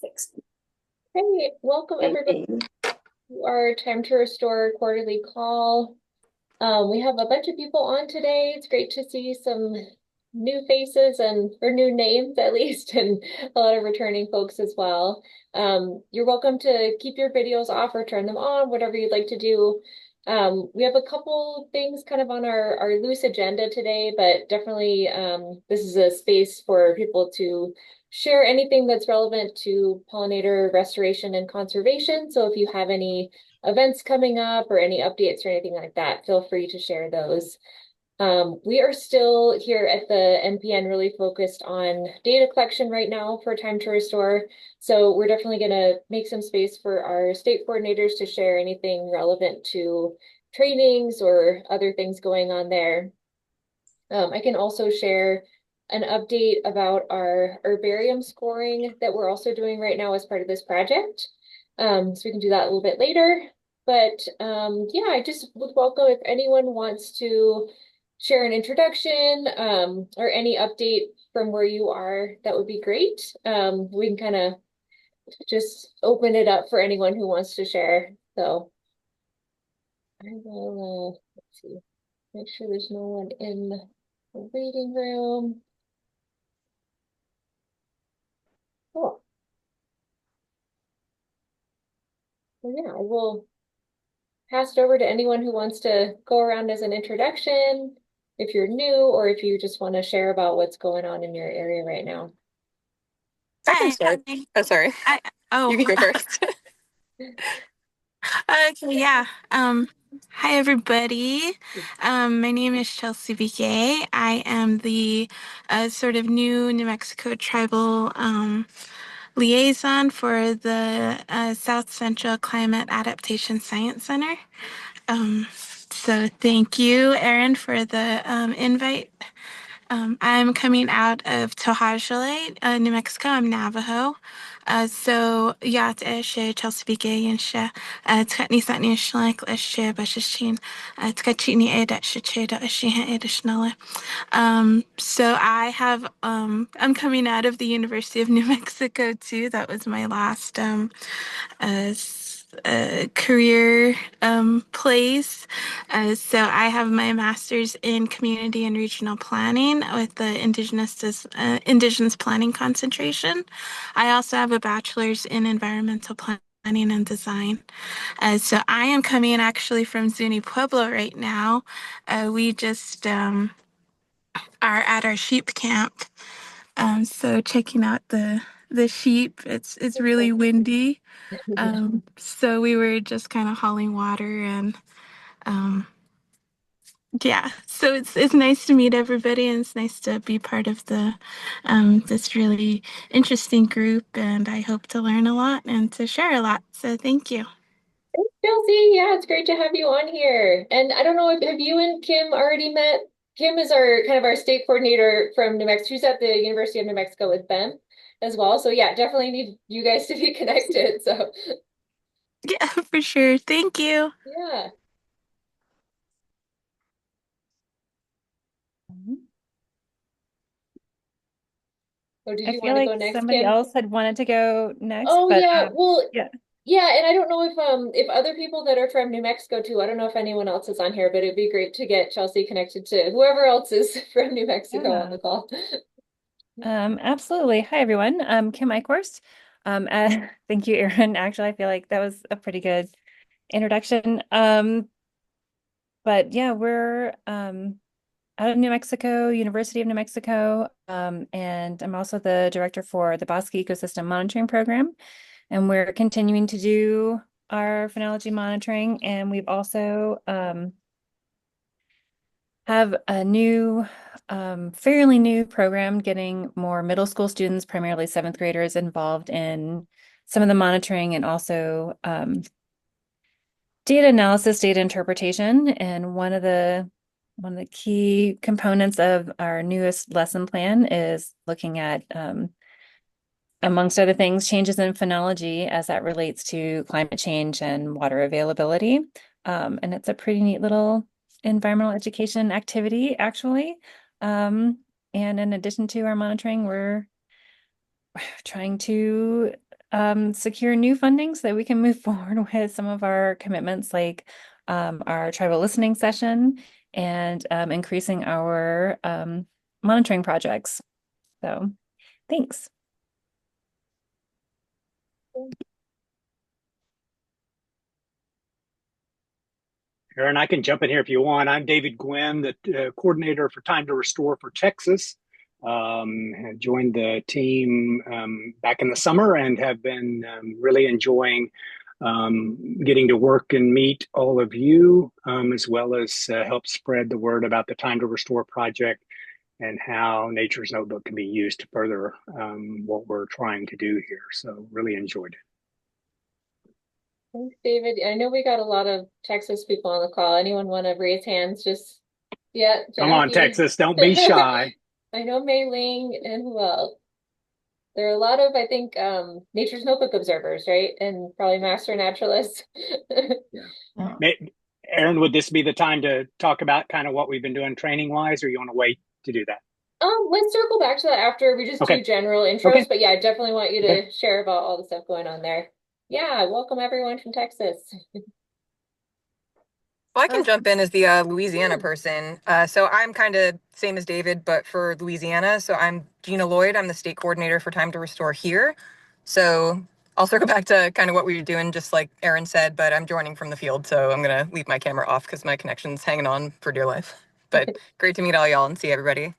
Six. Hey, welcome everybody to our Time to Restore quarterly call. We have a bunch of people on today. It's great to see some new faces or new names at least, and a lot of returning folks as well. You're welcome to keep your videos off or turn them on, whatever you'd like to do. We have a couple things kind of on our loose agenda today, but definitely this is a space for people to share anything that's relevant to pollinator restoration and conservation. So if you have any events coming up or any updates or anything like that, feel free to share those. We are still here at the NPN really focused on data collection right now for Time to Restore. So we're definitely going to make some space for our state coordinators to share anything relevant to trainings or other things going on there. I can also share an update about our herbarium scoring that we're also doing right now as part of this project. So we can do that a little bit later. But yeah, I just would welcome if anyone wants to share an introduction or any update from where you are, that would be great. We can kind of just open it up for anyone who wants to share. So I will, let's see, make sure there's no one in the waiting room. Cool. Well, yeah, I will pass it over to anyone who wants to go around as an introduction, if you're new or if you just want to share about what's going on in your area right now. I can start. Oh, sorry. You can go first. Okay, yeah. Hi everybody. My name is Chelsea BK. I am the sort of new Mexico tribal liaison for the South Central Climate Adaptation Science Center. So thank you, Erin, for the invite. I'm coming out of Tohajale, New Mexico. I'm Navajo. So yeah, it's Chelsea Bigay and Sha. Tkatni Satni Shlak, Eshe Bashashin, Tkachini Eda Shacheda, Eshiha Eda Schnella. So I'm coming out of the University of New Mexico too. That was my last uh, career place. So I have my master's in community and regional planning with the Indigenous planning concentration. I also have a bachelor's in environmental planning and design. So I am coming actually from Zuni Pueblo right now. We just are at our sheep camp. So checking out the sheep. It's really windy. So we were just kind of hauling water and um, yeah. So it's nice to meet everybody and it's nice to be part of the this really interesting group and I hope to learn a lot and to share a lot. So thank you. Chelsea, yeah, it's great to have you on here. And I don't know if have you and Kim already met? Kim is our kind of our state coordinator from New Mexico. She's at the University of New Mexico with Ben as well. So yeah, definitely need you guys to be connected. So Yeah, for sure. Thank you. yeah. Mhm. Oh, did I you feel want to go like next, somebody Kim? else had wanted to go next, Oh but yeah, well, yeah. yeah, and I don't know if other people that are from New Mexico too, I don't know if anyone else is on here, but it'd be great to get Chelsea connected to whoever else is from New Mexico on Yeah. the call. Absolutely. Hi, everyone. I'm Kim Eichhorst. Thank you, Erin. Actually, I feel like that was a pretty good introduction. But yeah, we're out of New Mexico, University of New Mexico, and I'm also the director for the Bosque Ecosystem Monitoring Program. And we're continuing to do our phenology monitoring, and we've also have a new, fairly new program getting more middle school students, primarily seventh graders, involved in some of the monitoring and also data analysis, data interpretation. And one of the key components of our newest lesson plan is looking at, amongst other things, changes in phenology as that relates to climate change and water availability. And it's a pretty neat little environmental education activity, actually. And in addition to our monitoring, we're trying to secure new funding so that we can move forward with some of our commitments, like our tribal listening session and increasing our monitoring projects. So thanks. Aaron, I can jump in here if you want. I'm David Gwynn, the coordinator for Time to Restore for Texas. Have joined the team back in the summer and have been really enjoying getting to work and meet all of you, as well as help spread the word about the Time to Restore project and how Nature's Notebook can be used to further what we're trying to do here. So really enjoyed it. Thanks, David. I know we got a lot of Texas people on the call. Anyone want to raise hands? Yeah, Come on, Jackie. Texas, don't be shy. I know Mei Ling and who else? There are a lot of, I think, Nature's Notebook observers, right? And probably master naturalists. Yeah. Aaron, would this be the time to talk about kind of what we've been doing training wise, or you want to wait to do that? Let's circle back to that after we just do general intros. Okay. But yeah, I definitely want you to share about all the stuff going on there. Yeah, welcome everyone from Texas. Well, I can jump in as the Louisiana person. So I'm kind of same as David, but for Louisiana. So I'm Gina Lloyd. I'm the state coordinator for Time to Restore here. So I'll circle back to kind of what we were doing, just like Aaron said, but I'm joining from the field. So I'm going to leave my camera off because my connection's hanging on for dear life. But great to meet all y'all and see everybody.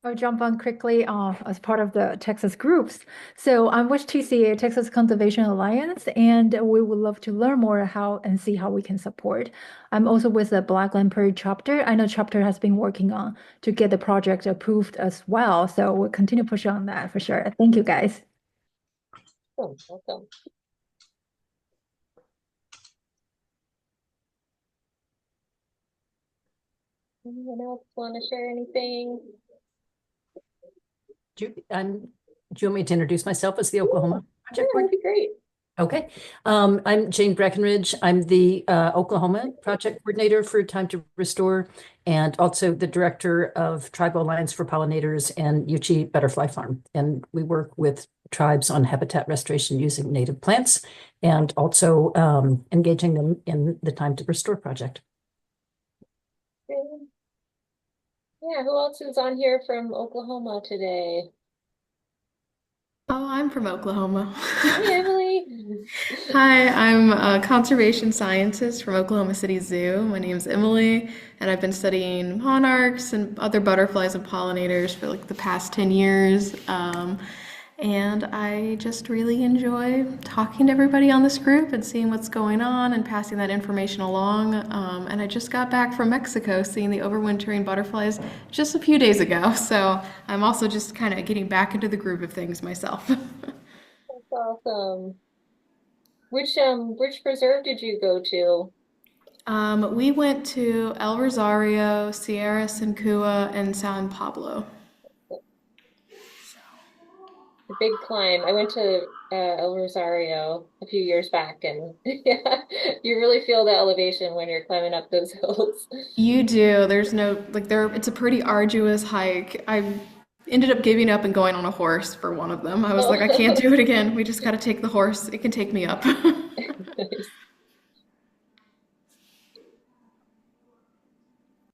I'll jump on quickly as part of the Texas groups. So I'm with TCA, Texas Conservation Alliance, and we would love to learn more how and see how we can support. I'm also with the Blackland Prairie chapter. I know chapter has been working on to get the project approved as well. So we'll continue pushing on that for sure. Thank you, guys. Welcome. Anyone else want to share anything? Do you want me to introduce myself as the Oklahoma Project? Yeah, that'd be great. Okay. I'm Jane Breckenridge. I'm the Oklahoma Project Coordinator for Time to Restore and also the Director of Tribal Alliance for Pollinators and Yuchi Butterfly Farm. And we work with tribes on habitat restoration using native plants and also engaging them in the Time to Restore project. Yeah, who else is on here from Oklahoma today? Oh, I'm from Oklahoma. Hi, Emily. Hi, I'm a conservation scientist from Oklahoma City Zoo. My name's Emily, and I've been studying monarchs and other butterflies and pollinators for like the past 10 years. And I just really enjoy talking to everybody on this group and seeing what's going on and passing that information along. And I just got back from Mexico seeing the overwintering butterflies just a few days ago. So I'm also just kind of getting back into the groove of things myself. That's awesome. Which preserve did you go to? We went to El Rosario, Sierra Sincua, and San Pablo. A big climb. I went to El Rosario a few years back, and yeah, you really feel the elevation when you're climbing up those hills. You do. There's no it's a pretty arduous hike. I ended up giving up and going on a horse for one of them. I was like, I can't do it again. We just got to take the horse. It can take me up. Nice.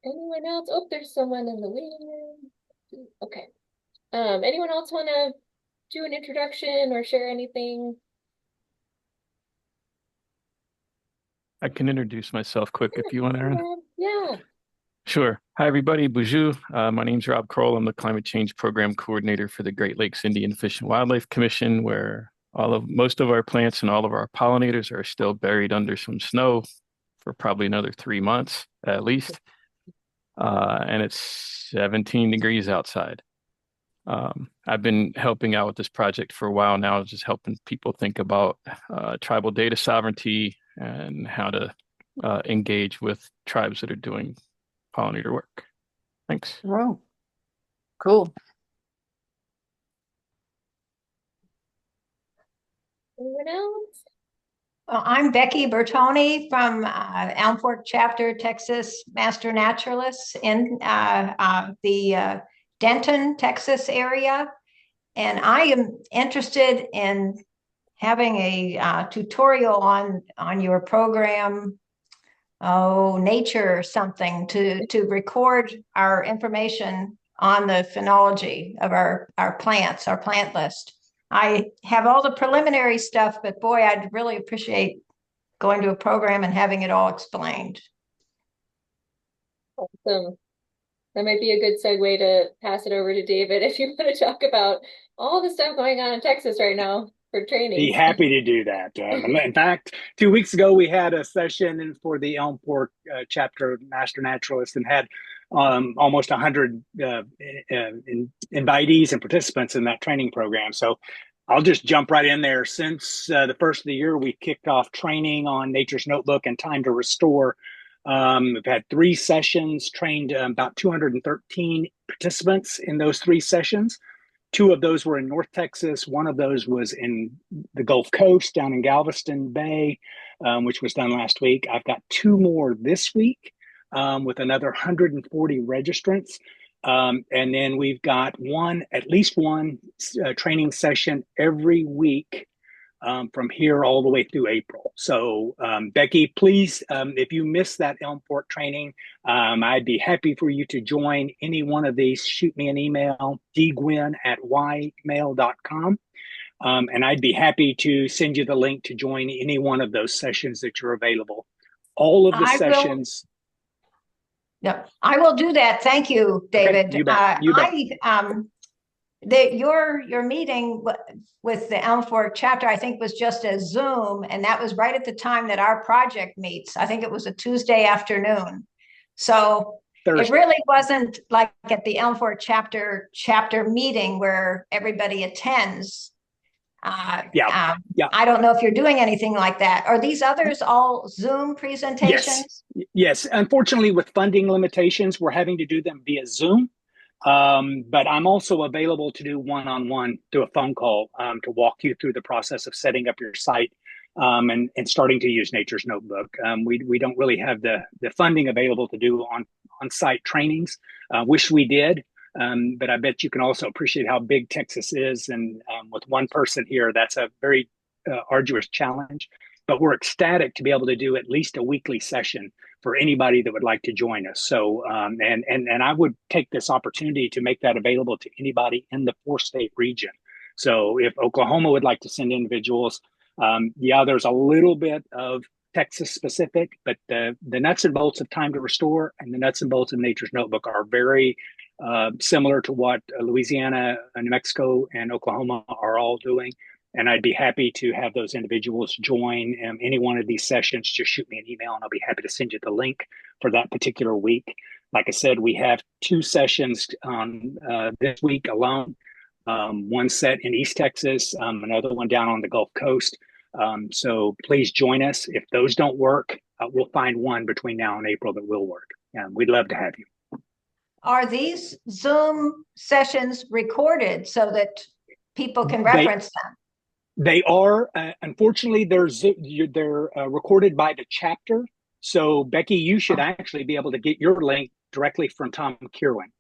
Anyone else? Oh, there's someone in the waiting room. Okay. Anyone else want to do an introduction or share anything? I can introduce myself quick if you want, Aaron. Yeah. Sure. Hi, everybody. Bonjour. My name's Rob Kroll. I'm the Climate Change Program Coordinator for the Great Lakes Indian Fish and Wildlife Commission, where most of our plants and all of our pollinators are still buried under some snow for probably another 3 months at least. And it's 17 degrees outside. I've been helping out with this project for a while now, just helping people think about tribal data sovereignty and how to engage with tribes that are doing pollinator work. Thanks. Wow. Cool. Anyone else? Well, I'm Becky Bertoni from Elm Fork Chapter, Texas Master Naturalists in the Denton, Texas area. and I am interested in having a tutorial on your program, nature or something, to record our information on the phenology of our plants, our plant list. I have all the preliminary stuff, but boy, I'd really appreciate going to a program and having it all explained. Awesome. That might be a good segue to pass it over to David if you want to talk about all the stuff going on in Texas right now for training. Be happy to do that. In fact, 2 weeks ago, we had a session for the Elm Fork chapter of Master Naturalists and had almost 100 invitees and participants in that training program. So I'll just jump right in there. Since the first of the year, we kicked off training on Nature's Notebook and Time to Restore. We've had 3 sessions, trained about 213 participants in those 3 sessions. 2 of those were in North Texas. 1 of those was in the Gulf Coast down in Galveston Bay, which was done last week. I've got 2 more this week with another 140 registrants. And then we've got at least one training session every week from here all the way through April. So Becky, please, if you missed that Elm Fork training, I'd be happy for you to join any one of these. Shoot me an email, dgwin@ymail.com. And I'd be happy to send you the link to join any one of those sessions that you're available. All of the sessions. Yep, I will do that. Thank you, David. Okay, you bet. You bet. Your meeting with the Elm Fork chapter, I think, was just a Zoom, and that was right at the time that our project meets. I think it was a Tuesday afternoon. So Thursday. It really wasn't like at the Elm Fork chapter meeting where everybody attends. I don't know if you're doing anything like that. Are these others all Zoom presentations? Yes. Unfortunately, with funding limitations, we're having to do them via Zoom. But I'm also available to do one-on-one through a phone call to walk you through the process of setting up your site and starting to use Nature's Notebook. We don't really have the funding available to do on-site trainings. Wish we did, but I bet you can also appreciate how big Texas is. And with one person here, that's a very arduous challenge. But we're ecstatic to be able to do at least a weekly session for anybody that would like to join us. So, and I would take this opportunity to make that available to anybody in the 4-state region. So if Oklahoma would like to send individuals, there's a little bit of Texas specific, but the nuts and bolts of Time to Restore and the nuts and bolts of Nature's Notebook are very similar to what Louisiana, New Mexico, and Oklahoma are all doing. And I'd be happy to have those individuals join any one of these sessions. Just shoot me an email and I'll be happy to send you the link for that particular week. Like I said, we have 2 sessions on this week alone. One set in East Texas, another one down on the Gulf Coast. So please join us. If those don't work, we'll find one between now and April that will work. We'd love to have you. Are these Zoom sessions recorded so that people can reference them? They are. Unfortunately, they're recorded by the chapter. So, Becky, you should actually be able to get your link directly from Tom Kirwan.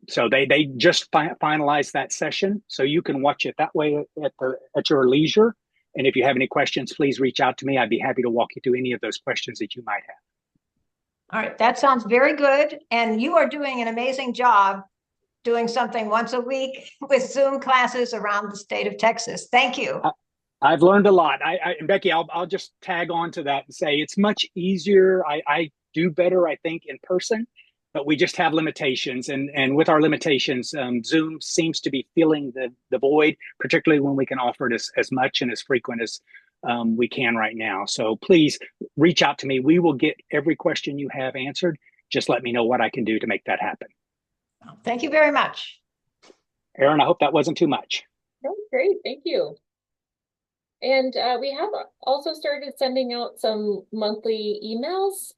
So they just finalized that session, so you can watch it that way at your leisure. And if you have any questions, please reach out to me. I'd be happy to walk you through any of those questions that you might have. All right, that sounds very good. And you are doing an amazing job doing something once a week with Zoom classes around the state of Texas. Thank you. I've learned a lot. And Becky, I'll just tag on to that and say it's much easier. I do better, I think, in person, but we just have limitations. And with our limitations, Zoom seems to be filling the void, particularly when we can offer it as much and as frequent as we can right now. So please reach out to me. We will get every question you have answered. Just let me know what I can do to make that happen. Thank you very much. Erin, I hope that wasn't too much. That was great. Thank you. And we have also started sending out some monthly emails.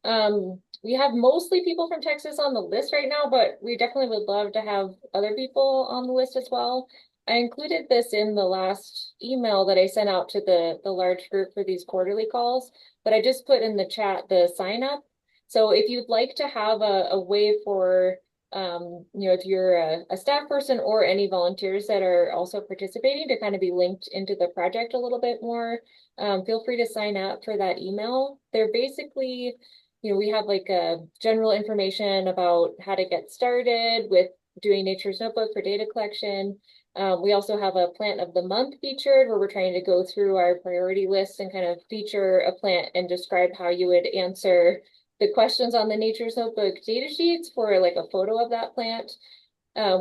We have mostly people from Texas on the list right now, but we definitely would love to have other people on the list as well. I included this in the last email that I sent out to the large group for these quarterly calls, but I just put in the chat the sign up. So if you'd like to have a way for if you're a staff person or any volunteers that are also participating to kind of be linked into the project a little bit more, feel free to sign up for that email. They're basically, we have like a general information about how to get started with doing Nature's Notebook for data collection. We also have a plant of the month featured where we're trying to go through our priority lists and kind of feature a plant and describe how you would answer the questions on the Nature's Notebook data sheets for like a photo of that plant,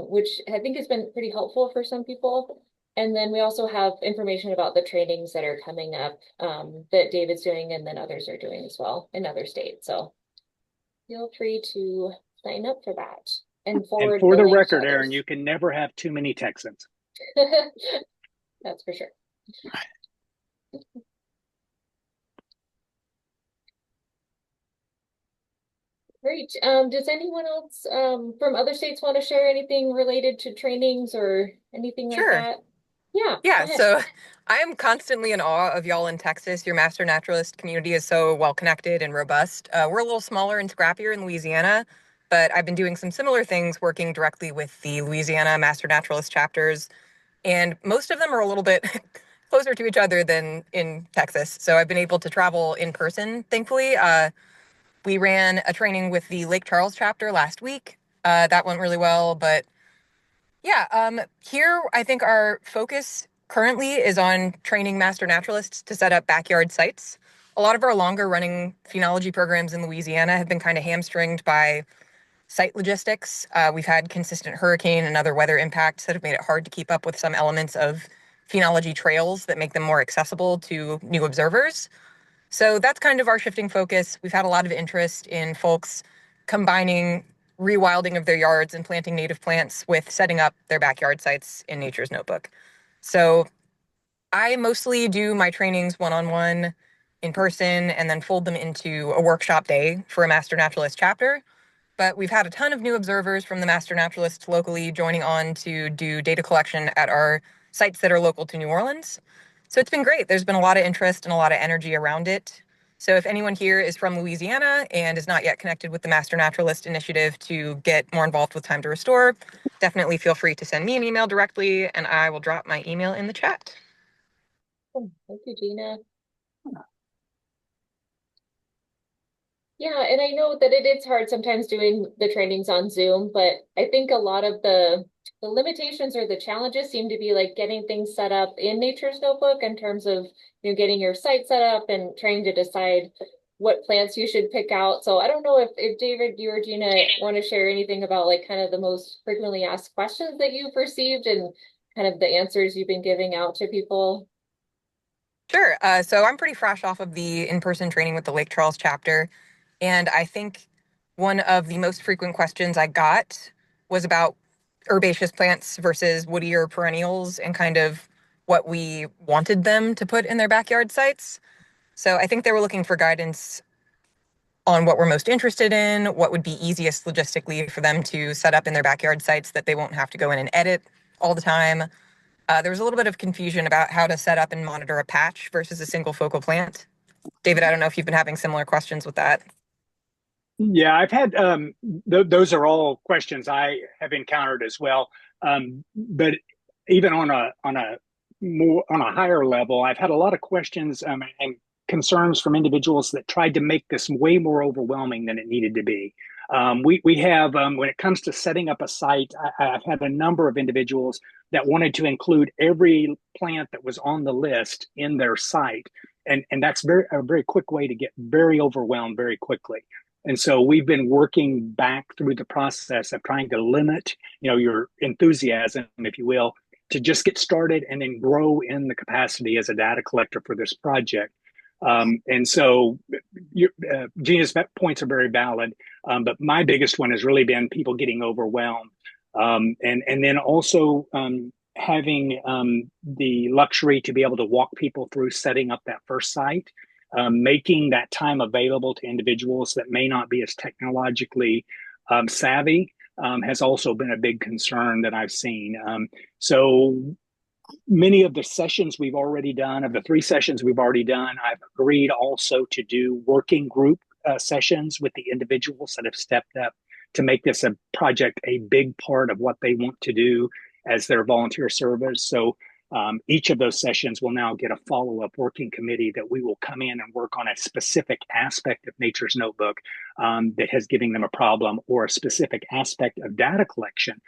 which I think has been pretty helpful for some people. And then we also have information about the trainings that are coming up that David's doing and then others are doing as well in other states. So feel free to sign up for that. And for the record, Aaron, you can never have too many Texans. That's for sure. Great. Does anyone else from other states want to share anything related to trainings or anything like that? Yeah. So I am constantly in awe of y'all in Texas. Your master naturalist community is so well connected and robust. We're a little smaller and scrappier in Louisiana, but I've been doing some similar things working directly with the Louisiana master naturalist chapters. And most of them are a little bit closer to each other than in Texas. So I've been able to travel in person, thankfully. We ran a training with the Lake Charles chapter last week. That went really well. But yeah, here I think our focus currently is on training master naturalists to set up backyard sites. A lot of our longer running phenology programs in Louisiana have been kind of hamstringed by site logistics. We've had consistent hurricane and other weather impacts that have made it hard to keep up with some elements of phenology trails that make them more accessible to new observers. So that's kind of our shifting focus. We've had a lot of interest in folks combining rewilding of their yards and planting native plants with setting up their backyard sites in Nature's Notebook. So I mostly do my trainings one-on-one in person and then fold them into a workshop day for a Master Naturalist chapter. But we've had a ton of new observers from the Master Naturalists locally joining on to do data collection at our sites that are local to New Orleans. So it's been great. There's been a lot of interest and a lot of energy around it. So if anyone here is from Louisiana and is not yet connected with the Master Naturalist Initiative to get more involved with Time to Restore, definitely feel free to send me an email directly, and I will drop my email in the chat. Thank you, Gina. Yeah, and I know that it is hard sometimes doing the trainings on Zoom, but I think a lot of the limitations or the challenges seem to be like getting things set up in Nature's Notebook in terms of getting your site set up and trying to decide what plants you should pick out. So I don't know if David, you or Gina want to share anything about like kind of the most frequently asked questions that you've received and kind of the answers you've been giving out to people. Sure. So I'm pretty fresh off of the in-person training with the Lake Charles chapter. And I think one of the most frequent questions I got was about herbaceous plants versus woodier perennials and kind of what we wanted them to put in their backyard sites. So I think they were looking for guidance on what we're most interested in, what would be easiest logistically for them to set up in their backyard sites that they won't have to go in and edit all the time. There was a little bit of confusion about how to set up and monitor a patch versus a single focal plant. David, I don't know if you've been having similar questions with that. Yeah, I've had those are all questions I have encountered as well. But even on a higher level, I've had a lot of questions and concerns from individuals that tried to make this way more overwhelming than it needed to be. We have when it comes to setting up a site, I've had a number of individuals that wanted to include every plant that was on the list in their site, and that's a very quick way to get very overwhelmed very quickly. And so we've been working back through the process of trying to limit, your enthusiasm, if you will, to just get started and then grow in the capacity as a data collector for this project. And so Gina's points are very valid, but my biggest one has really been people getting overwhelmed. And then also having the luxury to be able to walk people through setting up that first site. Making that time available to individuals that may not be as technologically savvy has also been a big concern that I've seen. So many of the sessions we've already done, of the 3 sessions we've already done, I've agreed also to do working group sessions with the individuals that have stepped up to make this a project a big part of what they want to do as their volunteer service. So each of those sessions will now get a follow-up working committee that we will come in and work on a specific aspect of Nature's Notebook that has given them a problem, or a specific aspect of data collection.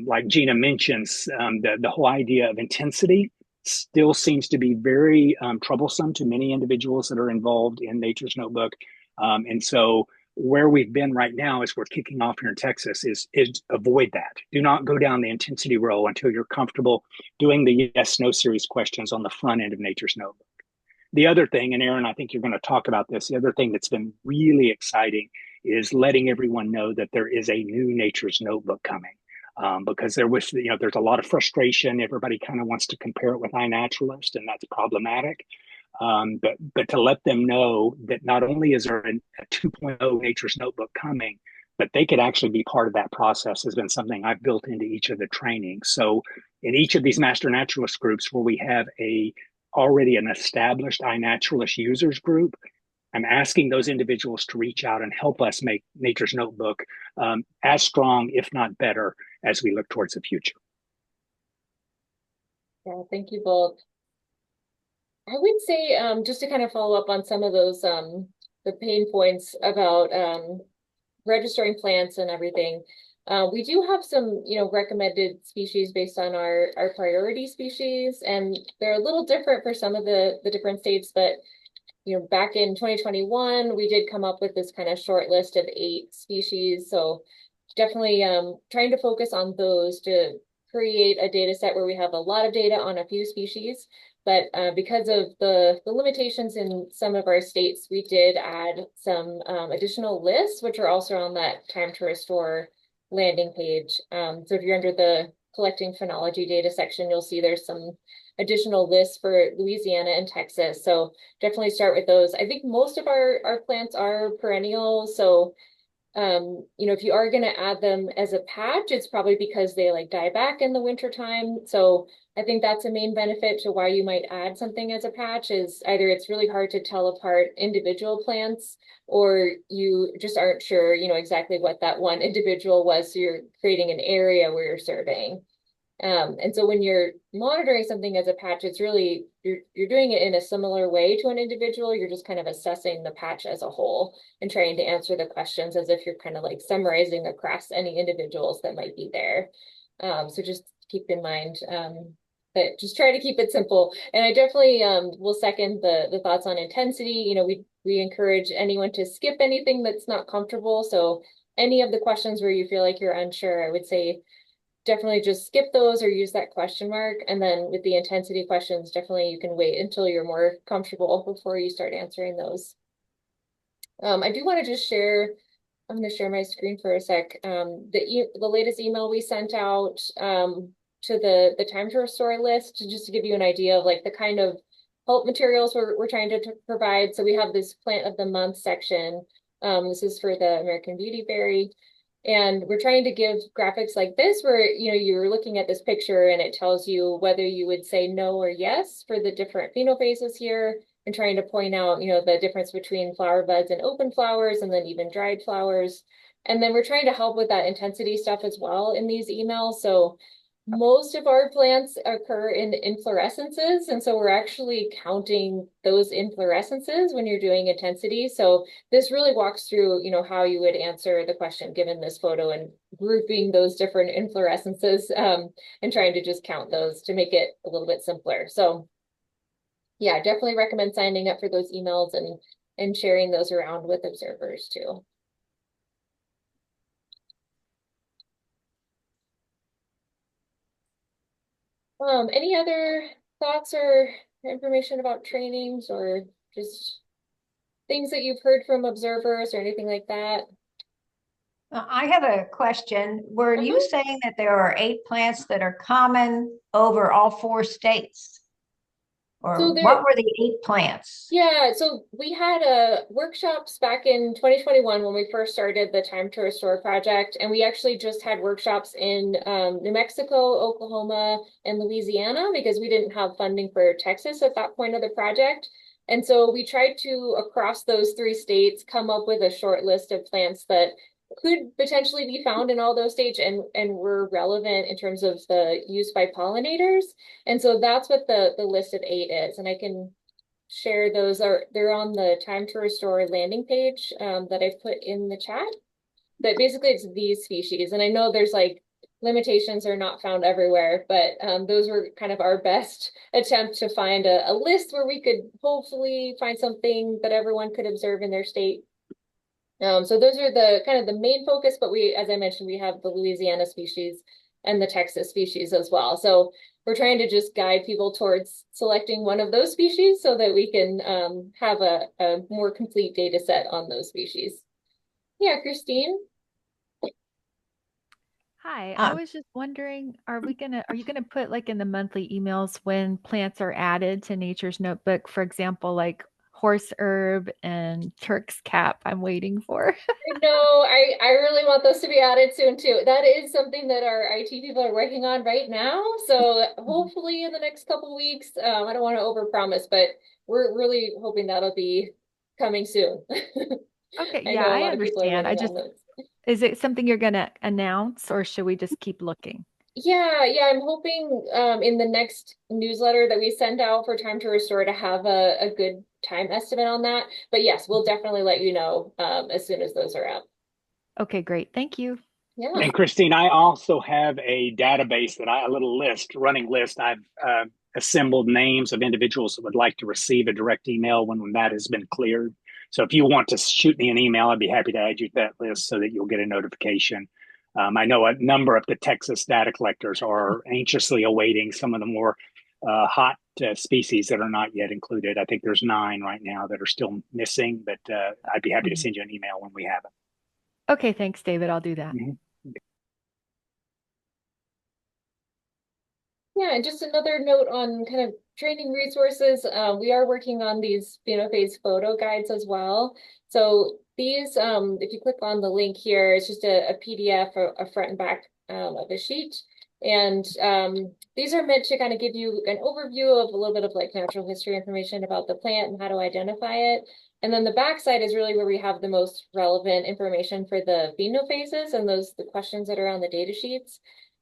Like Gina mentions, the whole idea of intensity still seems to be very troublesome to many individuals that are involved in Nature's Notebook. And so where we've been right now, as we're kicking off here in Texas, is avoid that. Do not go down the intensity row until you're comfortable doing the yes/no series questions on the front end of Nature's Notebook. The other thing, and Aaron, I think you're going to talk about this, the other thing that's been really exciting is letting everyone know that there is a new Nature's Notebook coming. Because there's a lot of frustration. Everybody kind of wants to compare it with iNaturalist, and that's problematic. But to let them know that not only is there a 2.0 Nature's Notebook coming, but they could actually be part of that process has been something I've built into each of the trainings. So in each of these Master Naturalist groups where we have already an established iNaturalist users group, I'm asking those individuals to reach out and help us make Nature's Notebook as strong, if not better, as we look towards the future. Yeah, thank you both. I would say, just to kind of follow up on some of those, the pain points about registering plants and everything. We do have some, recommended species based on our priority species, and they're a little different for some of the different states, but back in 2021, we did come up with this kind of short list of 8 species. So definitely trying to focus on those to create a data set where we have a lot of data on a few species. But because of the limitations in some of our states, we did add some additional lists, which are also on that Time to Restore landing page. So if you're under the collecting phenology data section, you'll see there's some additional lists for Louisiana and Texas. So definitely start with those. I think most of our plants are perennial. So, if you are going to add them as a patch, it's probably because they die back in the wintertime. So I think that's a main benefit to why you might add something as a patch, is either it's really hard to tell apart individual plants, or you just aren't sure, exactly what that one individual was. So you're creating an area where you're surveying. And so when you're monitoring something as a patch, it's really, you're doing it in a similar way to an individual. You're just kind of assessing the patch as a whole and trying to answer the questions as if you're kind of summarizing across any individuals that might be there. So just keep in mind, but just try to keep it simple. And I definitely will second the thoughts on intensity. We encourage anyone to skip anything that's not comfortable. So any of the questions where you feel like you're unsure, I would say definitely just skip those or use that question mark. And then with the intensity questions, definitely you can wait until you're more comfortable before you start answering those. I do want to just share, I'm going to share my screen for a sec. The latest email we sent out to the Time to Restore list, just to give you an idea of the kind of help materials we're trying to provide. So we have this Plant of the Month section. This is for the American Beautyberry. And we're trying to give graphics like this where, you're looking at this picture and it tells you whether you would say no or yes for the different phenophases here, and trying to point out, the difference between flower buds and open flowers, and then even dried flowers. And then we're trying to help with that intensity stuff as well in these emails. So most of our plants occur in inflorescences, and so we're actually counting those inflorescences when you're doing intensity. So this really walks through, how you would answer the question given this photo, and grouping those different inflorescences and trying to just count those to make it a little bit simpler. So yeah, definitely recommend signing up for those emails and sharing those around with observers too. Any other thoughts or information about trainings, or just things that you've heard from observers or anything like that? I have a question. Were you saying that there are 8 plants that are common over all 4 states? Or so what were the 8 plants? Yeah, so we had workshops back in 2021 when we first started the Time to Restore project, and we actually just had workshops in New Mexico, Oklahoma, and Louisiana because we didn't have funding for Texas at that point of the project. And so we tried to, across those 3 states, come up with a short list of plants that could potentially be found in all those states and were relevant in terms of the use by pollinators. And so that's what the list of 8 is. And I can share those. They're on the Time to Restore landing page that I've put in the chat. But basically it's these species. And I know there's like limitations are not found everywhere, but those were kind of our best attempt to find a list where we could hopefully find something that everyone could observe in their state. So those are the kind of the main focus, but we, as I mentioned, we have the Louisiana species and the Texas species as well. So we're trying to just guide people towards selecting one of those species so that we can have a more complete data set on those species. Yeah, Christine. Hi, I was just wondering, are you gonna put like in the monthly emails when plants are added to Nature's Notebook, for example, like horse herb and Turk's cap I'm waiting for? No, I really want those to be added soon too. That is something that our IT people are working on right now. So hopefully in the next couple weeks, I don't want to overpromise, but we're really hoping that'll be coming soon. Okay, I yeah, know a I lot of people are understand. working on those. Is it something you're gonna announce or should we just keep looking? Yeah, I'm hoping in the next newsletter that we send out for Time to Restore to have a good time estimate on that. But yes, we'll definitely let you know as soon as those are out. Okay, great. Thank you. Yeah. And Christine, I also have a database a little running list. I've assembled names of individuals that would like to receive a direct email when that has been cleared. So if you want to shoot me an email, I'd be happy to add you to that list so that you'll get a notification. I know a number of the Texas data collectors are anxiously awaiting some of the more hot species that are not yet included. I think there's 9 right now that are still missing, but I'd be happy to send you an email when we have it. Okay, thanks, David. I'll do that. Mm-hmm. Yeah, and just another note on kind of training resources. We are working on these phenophase photo guides as well. So these, if you click on the link here, it's just a PDF, a front and back of a sheet. And these are meant to kind of give you an overview of a little bit of like natural history information about the plant and how to identify it. And then the back side is really where we have the most relevant information for the phenophases and the questions that are on the data sheets.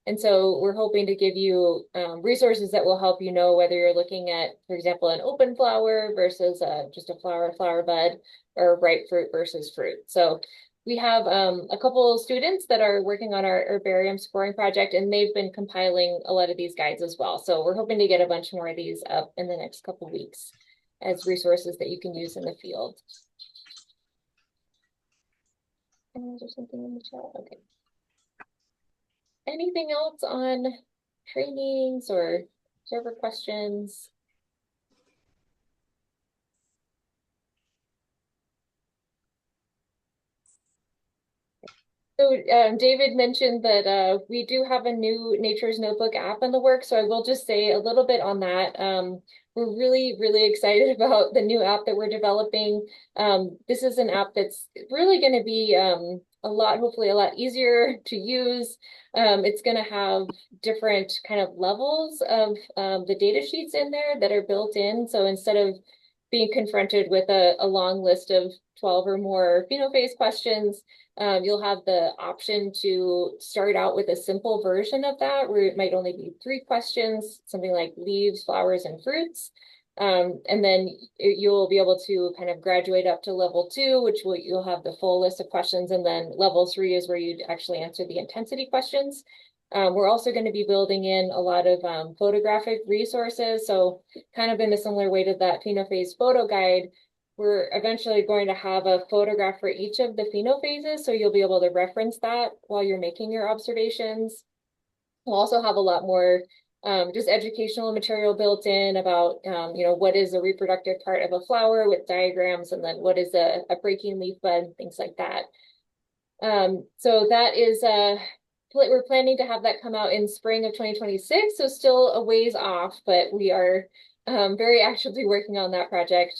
And so we're hoping to give you resources that will help you know whether you're looking at, for example, an open flower versus just a flower bud, or ripe fruit versus fruit. So we have a couple of students that are working on our herbarium scoring project, and they've been compiling a lot of these guides as well. So we're hoping to get a bunch more of these up in the next couple of weeks as resources that you can use in the field. And there's something in the chat. Okay. Anything else on trainings or server questions? So David mentioned that we do have a new Nature's Notebook app in the works, so I will just say a little bit on that. We're really excited about the new app that we're developing. This is an app that's really going to be hopefully a lot easier to use. It's going to have different kind of levels of the data sheets in there that are built in. So instead of being confronted with a long list of 12 or more phenophase questions, you'll have the option to start out with a simple version of that where it might only be 3 questions, something like leaves, flowers, and fruits. And then you'll be able to kind of graduate up to level 2, which you'll have the full list of questions. And then level 3 is where you'd actually answer the intensity questions. We're also going to be building in a lot of photographic resources. So kind of in a similar way to that phenophase photo guide, we're eventually going to have a photograph for each of the phenophases, so you'll be able to reference that while you're making your observations. We'll also have a lot more just educational material built in about, what is a reproductive part of a flower with diagrams, and then what is a breaking leaf bud, things like that. So that is, we're planning to have that come out in spring of 2026, so still a ways off, but we are very actively working on that project.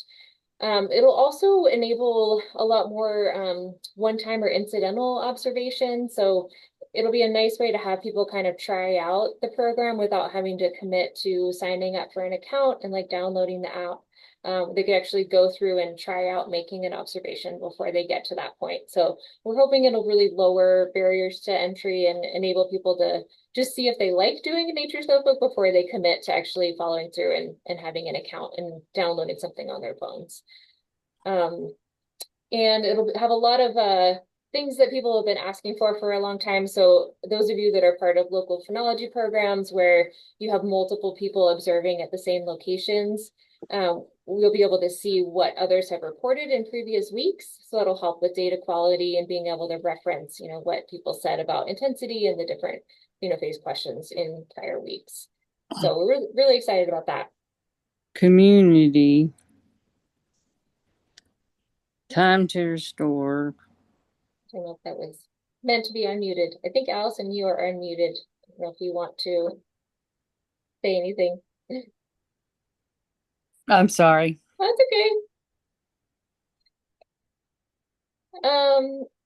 It'll also enable a lot more one-time or incidental observation. So it'll be a nice way to have people kind of try out the program without having to commit to signing up for an account and like downloading the app. They could actually go through and try out making an observation before they get to that point. So we're hoping it'll really lower barriers to entry and enable people to just see if they like doing a nature's notebook before they commit to actually following through and having an account and downloading something on their phones. And it'll have a lot of things that people have been asking for a long time. So those of you that are part of local phenology programs where you have multiple people observing at the same locations, we'll be able to see what others have reported in previous weeks. So it'll help with data quality and being able to reference, what people said about intensity and the different phase questions in prior weeks. So we're really excited about that. Community. Time to restore. I don't know if that was meant to be unmuted. I think Allison, you are unmuted. I don't know if you want to say anything. I'm sorry. That's okay.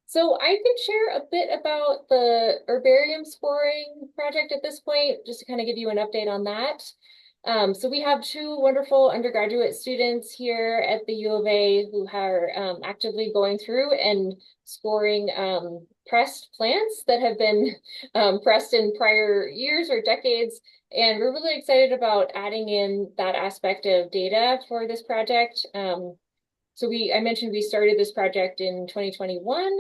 So I can share a bit about the herbarium sporing project at this point, just to kind of give you an update on that. So we have two wonderful undergraduate students here at the U of A who are actively going through and sporing pressed plants that have been pressed in prior years or decades. And we're really excited about adding in that aspect of data for this project. So I mentioned we started this project in 2021.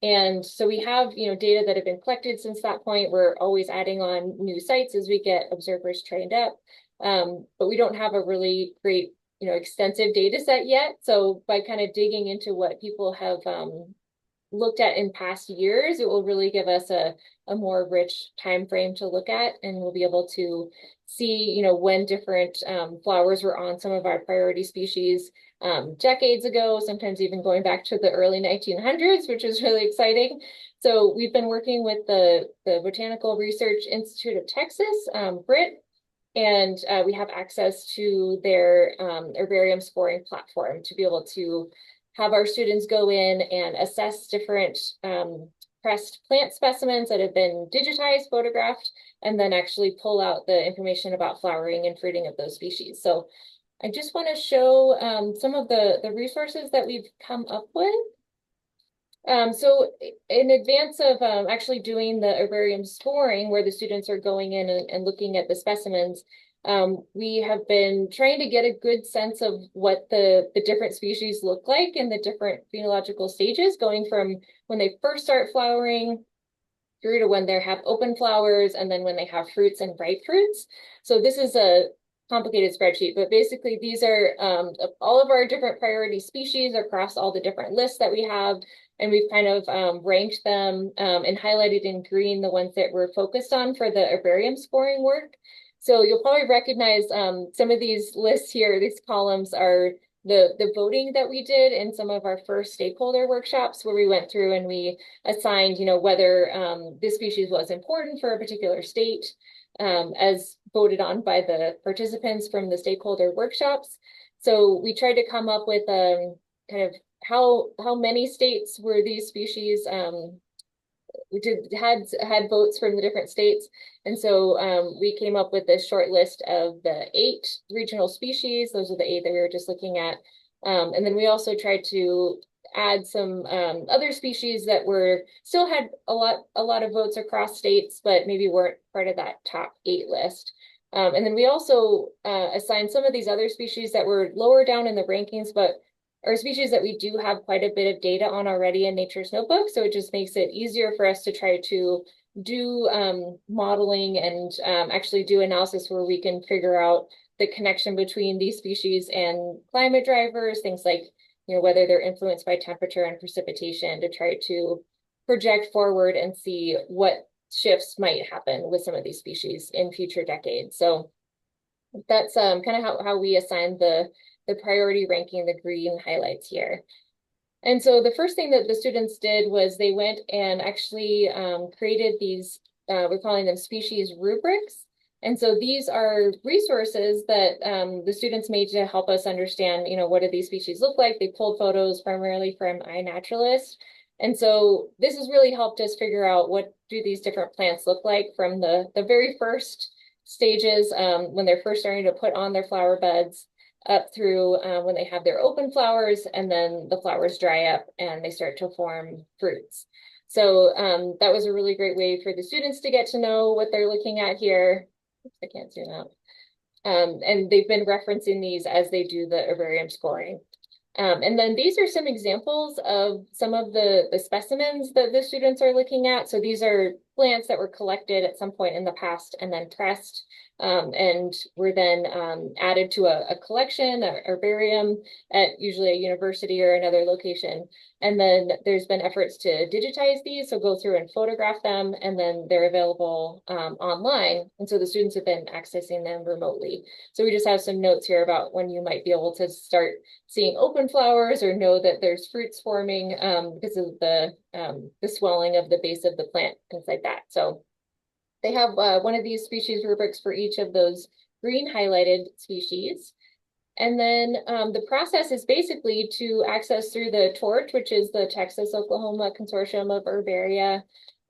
And so we have, data that have been collected since that point. We're always adding on new sites as we get observers trained up. But we don't have a really great, extensive data set yet. So by kind of digging into what people have looked at in past years, it will really give us a more rich time frame to look at, and we'll be able to see, when different flowers were on some of our priority species decades ago, sometimes even going back to the early 1900s, which is really exciting. So we've been working with the Botanical Research Institute of Texas, BRIT, and we have access to their herbarium sporing platform to be able to have our students go in and assess different pressed plant specimens that have been digitized, photographed, and then actually pull out the information about flowering and fruiting of those species. So I just want to show some of the resources that we've come up with. So in advance of actually doing the herbarium sporing, where the students are going in and looking at the specimens, we have been trying to get a good sense of what the different species look like in the different phenological stages, going from when they first start flowering through to when they have open flowers, and then when they have fruits and ripe fruits. So this is a complicated spreadsheet, but basically these are all of our different priority species across all the different lists that we have. And we've kind of ranked them and highlighted in green the ones that we're focused on for the herbarium sporing work. So you'll probably recognize some of these lists here. These columns are the voting that we did in some of our first stakeholder workshops, where we went through and we assigned, whether this species was important for a particular state, as voted on by the participants from the stakeholder workshops. So we tried to come up with kind of how many states were these species had votes from the different states. And so we came up with this short list of the 8 regional species. Those are the 8 that we were just looking at. And then we also tried to add some other species that still had a lot of votes across states, but maybe weren't part of that top 8 list. And then we also assigned some of these other species that were lower down in the rankings, but are species that we do have quite a bit of data on already in Nature's Notebook. So it just makes it easier for us to try to do modeling and actually do analysis where we can figure out the connection between these species and climate drivers, things like whether they're influenced by temperature and precipitation, to try to project forward and see what shifts might happen with some of these species in future decades. So that's kind of how we assign the priority ranking, the green highlights here. And so the first thing that the students did was they went and actually created these, we're calling them species rubrics. And so these are resources that the students made to help us understand, what do these species look like. They pulled photos primarily from iNaturalist. And so this has really helped us figure out what do these different plants look like from the very first stages when they're first starting to put on their flower buds up through when they have their open flowers, and then the flowers dry up and they start to form fruits. So that was a really great way for the students to get to know what they're looking at here. Oops, I can't zoom out. And they've been referencing these as they do the herbarium scoring. And then these are some examples of some of the specimens that the students are looking at. So these are plants that were collected at some point in the past and then pressed and were then added to a collection, a herbarium at usually a university or another location. And then there's been efforts to digitize these, so go through and photograph them, and then they're available online. And so the students have been accessing them remotely. So we just have some notes here about when you might be able to start seeing open flowers or know that there's fruits forming because of the swelling of the base of the plant, things like that. So they have one of these species rubrics for each of those green highlighted species. And then the process is basically to access through the TORCH, which is the Texas-Oklahoma Consortium of Herbaria,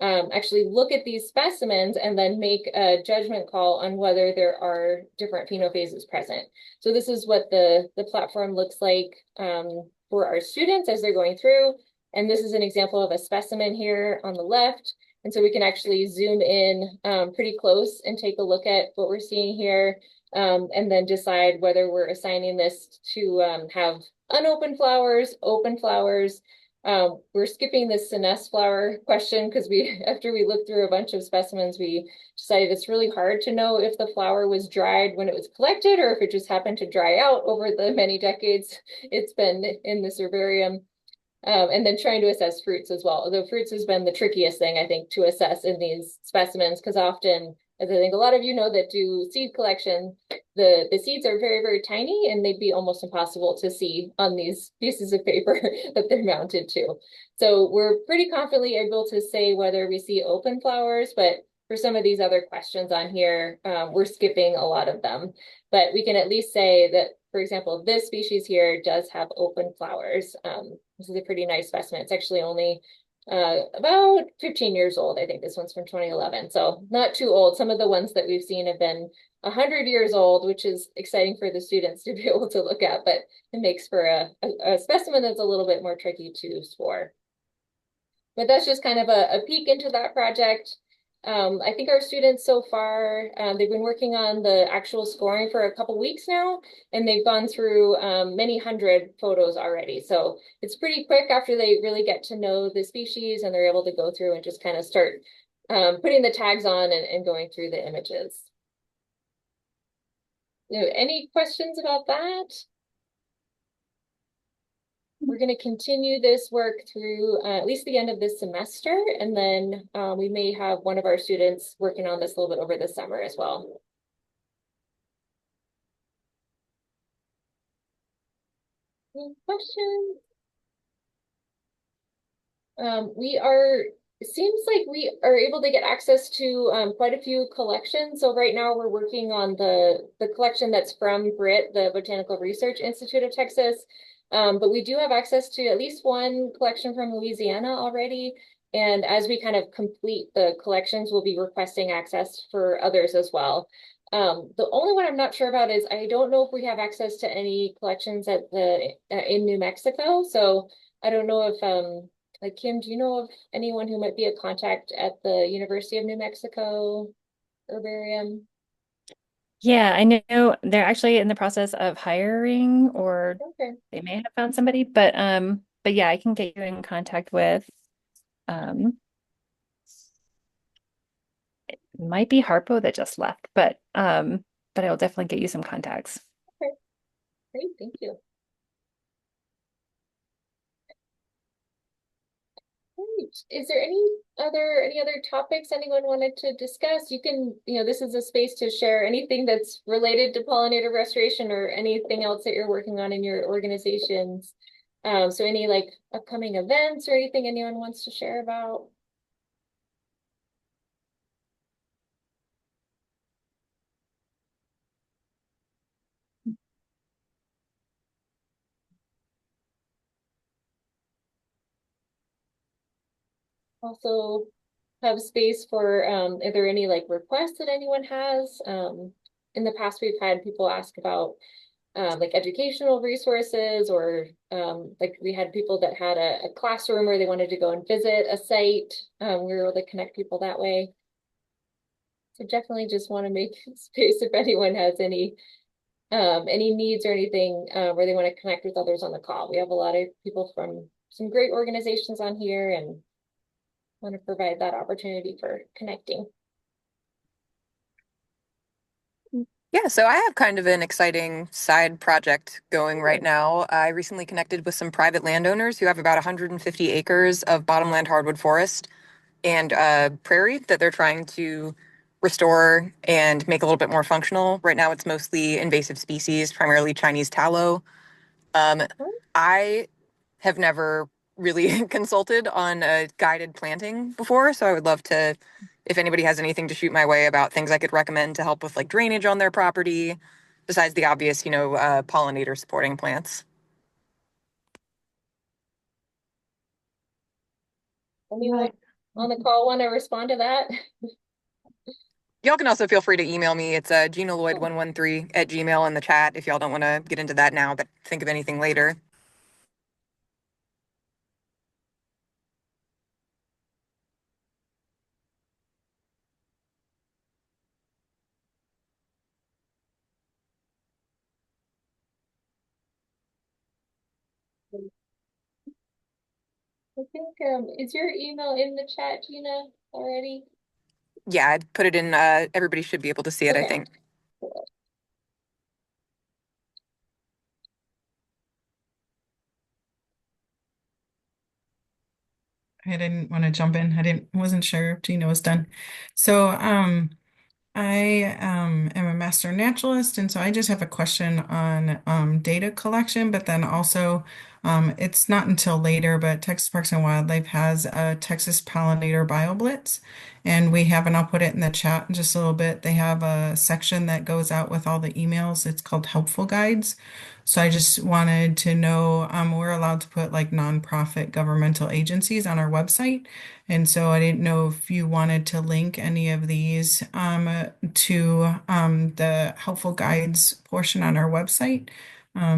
actually look at these specimens and then make a judgment call on whether there are different phenophases present. So this is what the platform looks like for our students as they're going through. And this is an example of a specimen here on the left. And so we can actually zoom in pretty close and take a look at what we're seeing here. And then decide whether we're assigning this to have unopened flowers, open flowers. We're skipping the senesced flower question because after we looked through a bunch of specimens, we decided it's really hard to know if the flower was dried when it was collected or if it just happened to dry out over the many decades it's been in this herbarium. And then trying to assess fruits as well. Although fruits has been the trickiest thing, I think, to assess in these specimens, because often, as I think a lot of you know that do seed collection, the seeds are very, very tiny and they'd be almost impossible to see on these pieces of paper that they're mounted to. So we're pretty confidently able to say whether we see open flowers, but for some of these other questions on here, we're skipping a lot of them. But we can at least say that, for example, this species here does have open flowers. This is a pretty nice specimen. It's actually only about 15 years old. I think this one's from 2011, so not too old. Some of the ones that we've seen have been 100 years old, which is exciting for the students to be able to look at, but it makes for a specimen that's a little bit more tricky to score. But that's just kind of a peek into that project. I think our students so far, they've been working on the actual scoring for a couple weeks now, and they've gone through many hundred photos already. So it's pretty quick after they really get to know the species and they're able to go through and just kind of start putting the tags on and going through the images. Any questions about that? We're going to continue this work through at least the end of this semester, and then we may have one of our students working on this a little bit over the summer as well. Any questions? It seems like we are able to get access to quite a few collections. So right now we're working on the collection that's from BRIT, the Botanical Research Institute of Texas. But we do have access to at least one collection from Louisiana already. And as we kind of complete the collections, we'll be requesting access for others as well. The only one I'm not sure about is I don't know if we have access to any collections at in New Mexico. So I don't know if like Kim, do you know of anyone who might be a contact at the University of New Mexico Herbarium? Yeah, I know they're actually in the process of hiring, or Okay. they may have found somebody, but yeah, I can get you in contact with it might be Harpo that just left, but I will definitely get you some contacts. Okay. Great, thank you. Great. Is there any other topics anyone wanted to discuss? You can, this is a space to share anything that's related to pollinator restoration or anything else that you're working on in your organizations. So any like upcoming events or anything anyone wants to share about? also have space for, are there any like requests that anyone has? In the past, we've had people ask about like educational resources, or like we had people that had a classroom where they wanted to go and visit a site. We were able to connect people that way. So definitely just want to make space if anyone has any needs or anything where they want to connect with others on the call. We have a lot of people from some great organizations on here and want to provide that opportunity for connecting. Yeah, so I have kind of an exciting side project going right now. I recently connected with some private landowners who have about 150 acres of bottomland hardwood forest and prairie that they're trying to restore and make a little bit more functional. Right now, it's mostly invasive species, primarily Chinese tallow. I have never really consulted on a guided planting before, so I would love to, if anybody has anything to shoot my way about things I could recommend to help with like drainage on their property, besides the obvious, pollinator supporting plants. Anyone on the call want to respond to that? Y'all can also feel free to email me. It's ginaloid113@gmail in the chat if y'all don't want to get into that now, but think of anything later. I think, is your email in the chat, Gina, already? Yeah, I'd put it in. Everybody should be able to see it, I think. Cool. I didn't want to jump in. Wasn't sure if Gina was done. So, I am a master naturalist, and so I just have a question on data collection, but then also it's not until later, but Texas Parks and Wildlife has a Texas Pollinator BioBlitz, and we have, and I'll put it in the chat in just a little bit. They have a section that goes out with all the emails. It's called Helpful Guides. So I just wanted to know, we're allowed to put like nonprofit governmental agencies on our website. And so I didn't know if you wanted to link any of these to the helpful guides portion on our website.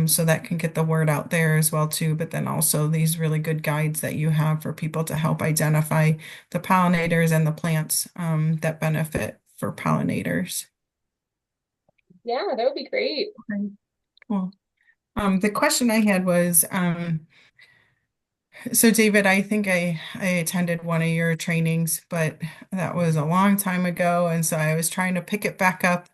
So that can get the word out there as well too. But then also these really good guides that you have for people to help identify the pollinators and the plants that benefit for pollinators. Yeah, that would be great. Okay. Cool. The question I had was, so David, I think I attended one of your trainings, but that was a long time ago. And so I was trying to pick it back up.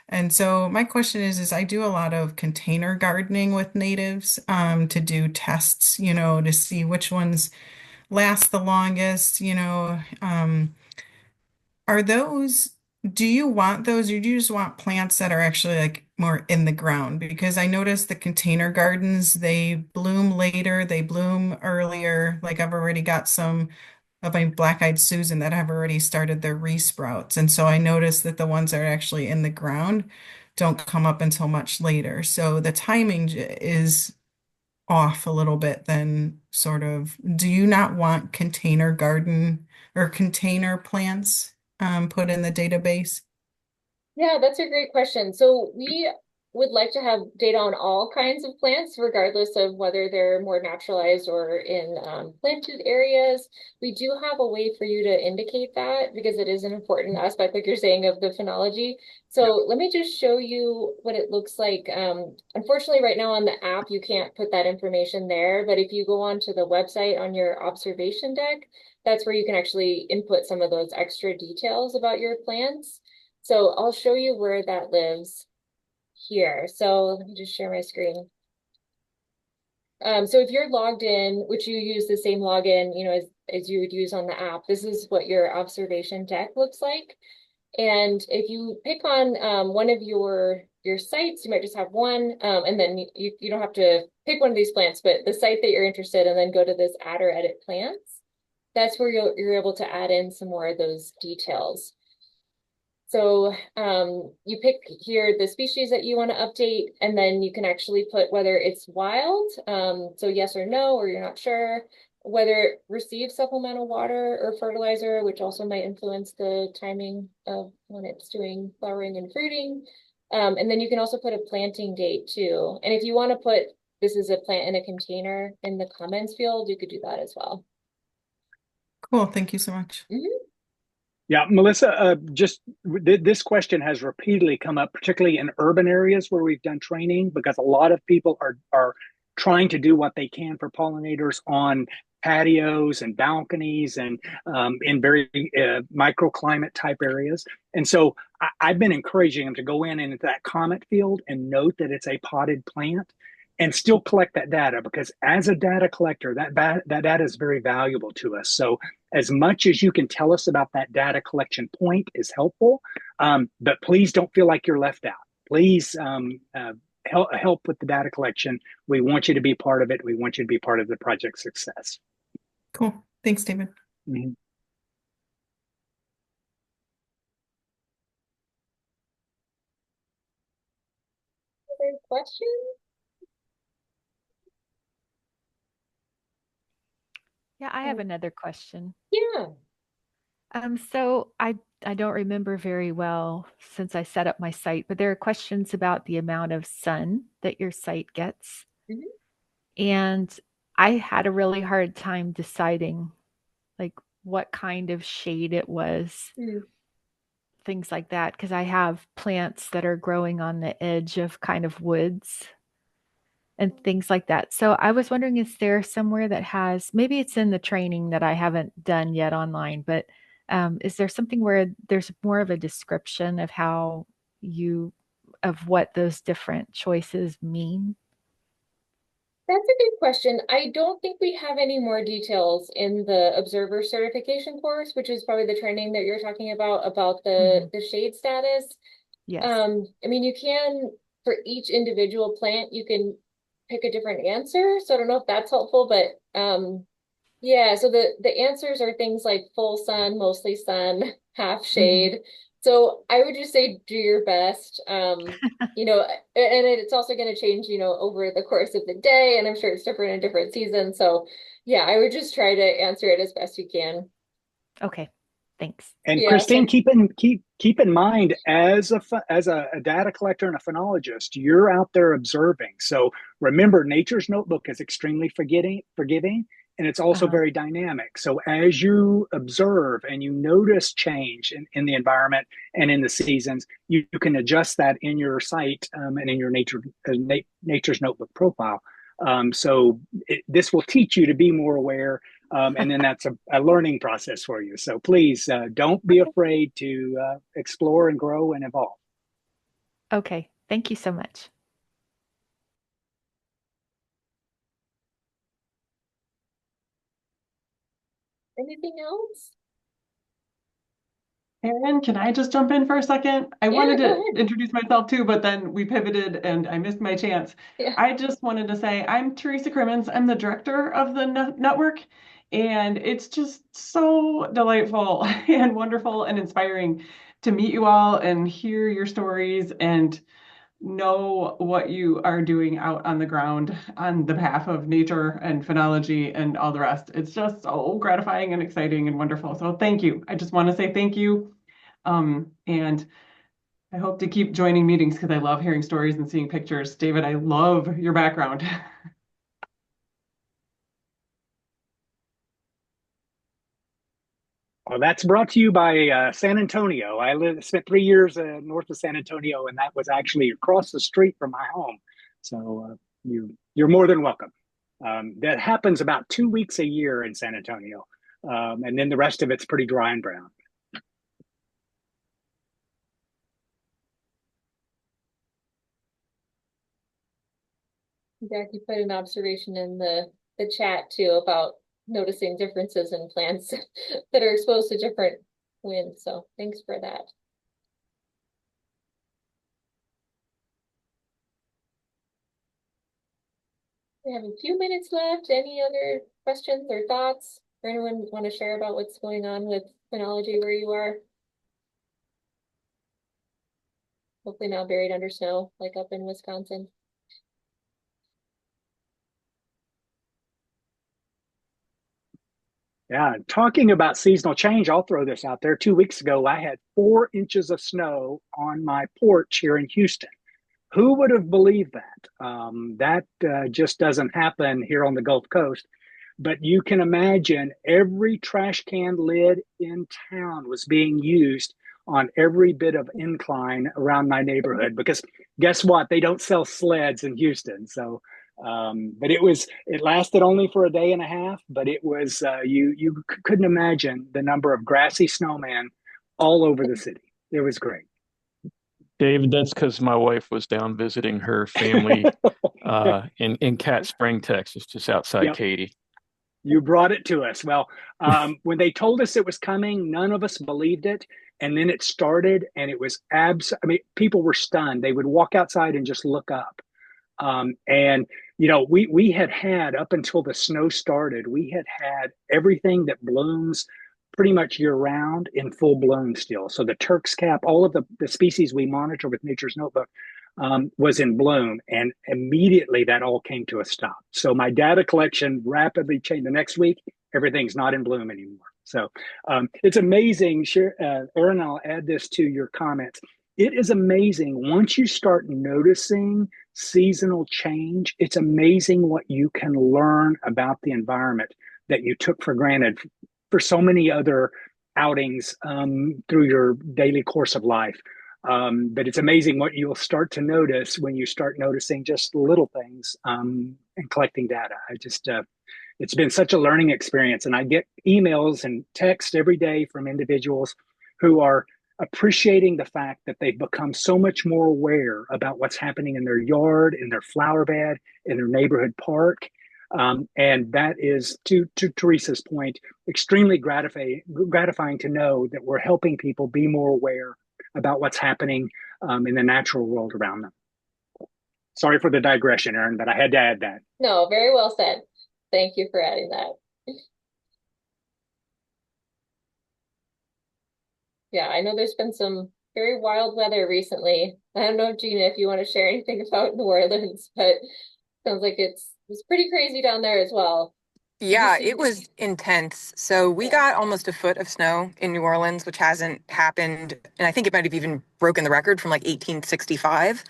And so my question is I do a lot of container gardening with natives to do tests, to see which ones last the longest, are those, do you want those, or do you just want plants that are actually like more in the ground? Because I noticed the container gardens, they bloom later, they bloom earlier. Like I've already got some of my black-eyed Susan that have already started their resprouts. And so I noticed that the ones that are actually in the ground don't come up until much later. So the timing is off a little bit then sort of, do you not want container garden or container plants put in the database? Yeah, that's a great question. So we would like to have data on all kinds of plants, regardless of whether they're more naturalized or in planted areas. We do have a way for you to indicate that because it is an important aspect, like you're saying, of the phenology. So let me just show you what it looks like. Unfortunately, right now on the app, you can't put that information there, but if you go onto the website on your observation deck, that's where you can actually input some of those extra details about your plants. So I'll show you where that lives here. So let me just share my screen. So if you're logged in, which you use the same login, as you would use on the app, this is what your observation deck looks like. And if you pick on one of your sites, you might just have one, and then you don't have to pick one of these plants, but the site that you're interested in, and then go to this add or edit plants. That's where you're able to add in some more of those details. So you pick here the species that you want to update, and then you can actually put whether it's wild, so yes or no, or you're not sure. whether it receives supplemental water or fertilizer, which also might influence the timing of when it's doing flowering and fruiting. And then you can also put a planting date too. And if you want to put this is a plant in a container in the comments field, you could do that as well. Cool. Thank you so much. Yeah, Melissa, this question has repeatedly come up, particularly in urban areas where we've done training, because a lot of people are trying to do what they can for pollinators on patios and balconies and in very microclimate type areas. And so I've been encouraging them to go in into that comment field and note that it's a potted plant and still collect that data, because as a data collector, that data is very valuable to us. So as much as you can tell us about that data collection point is helpful, but please don't feel like you're left out. Please help with the data collection. We want you to be part of it. We want you to be part of the project success. Cool. Thanks, David. Other questions? Yeah, I have another question. Yeah. So I don't remember very well since I set up my site, but there are questions about the amount of sun that your site gets. And I had a really hard time deciding like what kind of shade it was, things like that, because I have plants that are growing on the edge of kind of woods and things like that. So I was wondering, is there somewhere that has, maybe it's in the training that I haven't done yet online, but is there something where there's more of a description of of what those different choices mean? That's a good question. I don't think we have any more details in the observer certification course, which is probably the training that you're talking about the shade status. Yes. I mean, you can, for each individual plant, you can pick a different answer. So I don't know if that's helpful, but yeah, so the answers are things like full sun, mostly sun, half shade. So I would just say do your best. You know, and it's also going to change, you know, over the course of the day, and I'm sure it's different in different seasons. So yeah, I would just try to answer it as best you can. Okay. Thanks. And Yeah, Christine, keep in mind, as a data collector and a phenologist, you're out there observing. So remember, Nature's Notebook is extremely forgiving, and it's also very dynamic. So as you observe and you notice change in the environment and in the seasons, you can adjust that in your site and in your Nature's Notebook profile. So this will teach you to be more aware. And then that's a learning process for you. So please don't be afraid to explore and grow and evolve. Okay. Thank you so much. Anything else? Erin, can I just jump in for a second? I wanted go to ahead. introduce myself too, but then we pivoted and I missed my chance. Yeah. I just wanted to say I'm Teresa Crimmins. I'm the director of the network, and it's just so delightful and wonderful and inspiring to meet you all and hear your stories and know what you are doing out on the ground on the behalf of nature and phenology and all the rest. It's just so gratifying and exciting and wonderful. So thank you. I just want to say thank you. And I hope to keep joining meetings because I love hearing stories and seeing pictures. David, I love your background. Well, that's brought to you by San Antonio. Spent 3 years north of San Antonio, and that was actually across the street from my home. So you're more than welcome. That happens about 2 weeks a year in San Antonio, and then the rest of it's pretty dry and brown. Jackie put an observation in the chat too about noticing differences in plants that are exposed to different winds. So thanks for that. We have a few minutes left. Any other questions or thoughts? Or anyone want to share about what's going on with phenology where you are? Hopefully not buried under snow like up in Wisconsin. Yeah, talking about seasonal change, I'll throw this out there. 2 weeks ago, I had 4 inches of snow on my porch here in Houston. Who would have believed that? That just doesn't happen here on the Gulf Coast. But you can imagine every trash can lid in town was being used on every bit of incline around my neighborhood because guess what? They don't sell sleds in Houston. So, but it lasted only for a day and a half, but it was, you couldn't imagine the number of grassy snowmen all over the city. It was great. David, that's because my wife was down visiting her family in Cat Spring, Texas, just outside Yep. Katy. You brought it to us. Well, when they told us it was coming, none of us believed it. And then it started, and it was I mean, people were stunned. They would walk outside and just look up. And we had up until the snow started, we had everything that blooms pretty much year round in full bloom still. So the Turk's cap, all of the species we monitor with Nature's Notebook was in bloom, and immediately that all came to a stop. So my data collection rapidly changed. The next week, everything's not in bloom anymore. So it's amazing. Sure, Aaron, I'll add this to your comments. It is amazing once you start noticing seasonal change. It's amazing what you can learn about the environment that you took for granted for so many other outings through your daily course of life. But it's amazing what you'll start to notice when you start noticing just little things and collecting data. It's been such a learning experience. And I get emails and texts every day from individuals who are appreciating the fact that they've become so much more aware about what's happening in their yard, in their flower bed, in their neighborhood park. And that is, to Teresa's point, extremely gratifying to know that we're helping people be more aware about what's happening in the natural world around them. Sorry for the digression, Aaron, but I had to add that. No, very well said. Thank you for adding that. Yeah, I know there's been some very wild weather recently. I don't know, Gina, if you want to share anything about New Orleans, but sounds like it's pretty crazy down there as well. Yeah, it was intense. So we got almost a foot of snow in New Orleans, which hasn't happened. And I think it might have even broken the record from like 1865.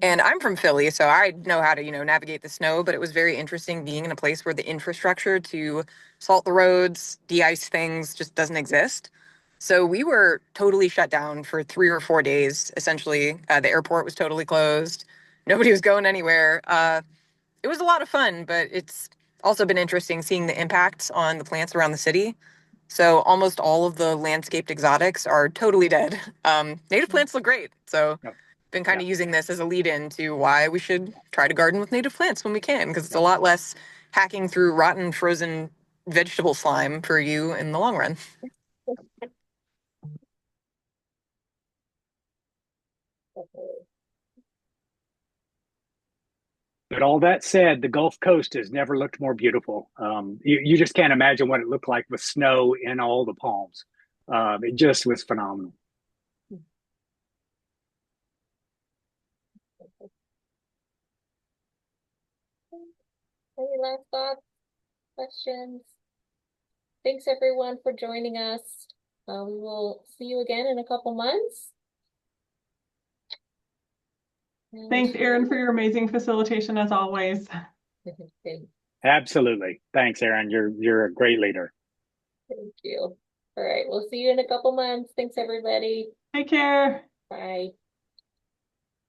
And I'm from Philly, so I know how to, navigate the snow, but it was very interesting being in a place where the infrastructure to salt the roads, de-ice things just doesn't exist. So we were totally shut down for 3 or 4 days, essentially. The airport was totally closed. Nobody was going anywhere. It was a lot of fun, but it's also been interesting seeing the impacts on the plants around the city. So almost all of the landscaped exotics are totally dead. Native plants look great. So been kind of using this as a lead in to why we should try to garden with native plants when we can, because it's a lot less hacking through rotten, frozen vegetable slime for you in the long run. But all that said, the Gulf Coast has never looked more beautiful. You just can't imagine what it looked like with snow in all the palms. It just was phenomenal. Any last thoughts, questions? Thanks everyone for joining us. We will see you again in a couple months. Thanks, Aaron, for your amazing facilitation as always. Absolutely. Thanks, Aaron. You're a great leader. Thank you. All right. We'll see you in a couple months. Thanks, everybody. Take care. Bye.